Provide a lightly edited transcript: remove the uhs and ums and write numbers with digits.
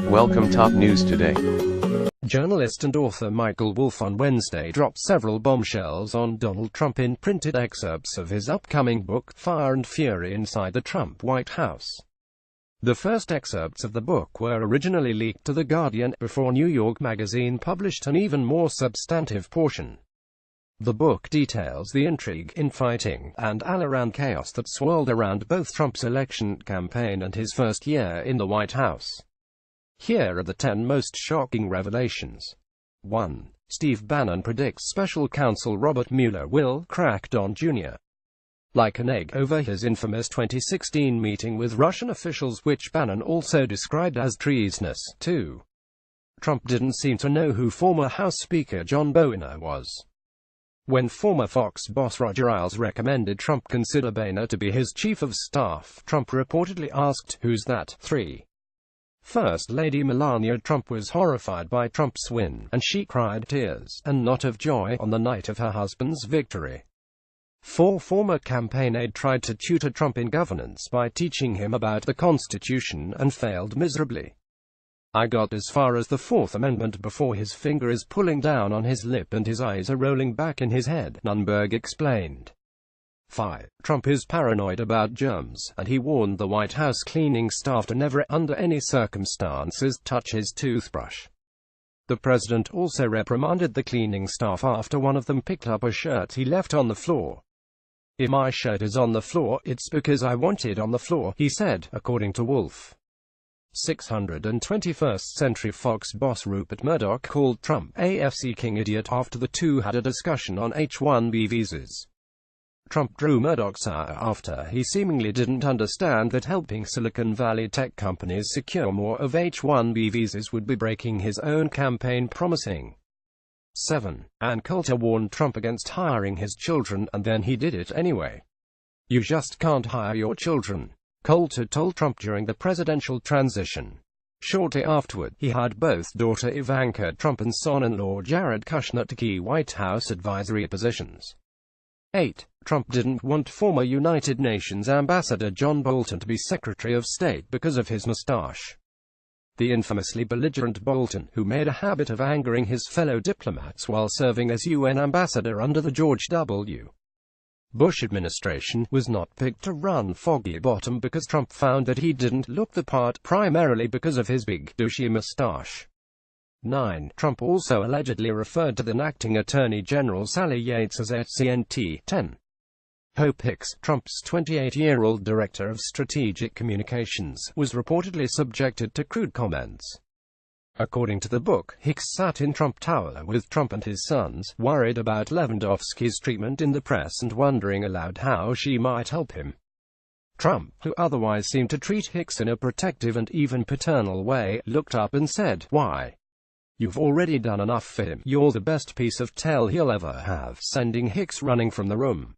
Welcome Top News Today. Journalist and author Michael Wolff on Wednesday dropped several bombshells on Donald Trump in printed excerpts of his upcoming book, Fire and Fury Inside the Trump White House. The first excerpts of the book were originally leaked to The Guardian, before New York Magazine published an even more substantive portion. The book details the intrigue, infighting, and all-around chaos that swirled around both Trump's election campaign and his first year in the White House. Here are the 10 most shocking revelations. 1. Steve Bannon predicts special counsel Robert Mueller will crack Don Jr. like an egg over his infamous 2016 meeting with Russian officials, which Bannon also described as treasonous. 2. Trump didn't seem to know who former House Speaker John Boehner was. When former Fox boss Roger Ailes recommended Trump consider Boehner to be his chief of staff, Trump reportedly asked, "Who's that?" 3. First Lady Melania Trump was horrified by Trump's win, and she cried tears, and not of joy, on the night of her husband's victory. 4. Former campaign aide tried to tutor Trump in governance by teaching him about the Constitution, and failed miserably. "I got as far as the Fourth Amendment before his finger is pulling down on his lip and his eyes are rolling back in his head," Nunberg explained. 5. Trump is paranoid about germs, and he warned the White House cleaning staff to never, under any circumstances, touch his toothbrush. The president also reprimanded the cleaning staff after one of them picked up a shirt he left on the floor. "If my shirt is on the floor, it's because I want it on the floor," he said, according to Wolff. 621st Century Fox boss Rupert Murdoch called Trump a "f-seeking idiot" after the two had a discussion on H-1B visas. Trump drew Murdoch's ire after he seemingly didn't understand that helping Silicon Valley tech companies secure more of H-1B visas would be breaking his own campaign promising. 7. Ann Coulter warned Trump against hiring his children, and then he did it anyway. "You just can't hire your children," Coulter told Trump during the presidential transition. Shortly afterward, he hired both daughter Ivanka Trump and son-in-law Jared Kushner to key White House advisory positions. 8. Trump didn't want former United Nations Ambassador John Bolton to be Secretary of State because of his mustache. The infamously belligerent Bolton, who made a habit of angering his fellow diplomats while serving as UN ambassador under the George W. Bush administration, was not picked to run Foggy Bottom because Trump found that he didn't look the part, primarily because of his big, douchey mustache. 9. Trump also allegedly referred to then acting Attorney General Sally Yates as SCNT. 10. Hope Hicks, Trump's 28-year-old director of strategic communications, was reportedly subjected to crude comments. According to the book, Hicks sat in Trump Tower with Trump and his sons, worried about Lewandowski's treatment in the press and wondering aloud how she might help him. Trump, who otherwise seemed to treat Hicks in a protective and even paternal way, looked up and said, "Why? You've already done enough for him. You're the best piece of tell he'll ever have," sending Hicks running from the room.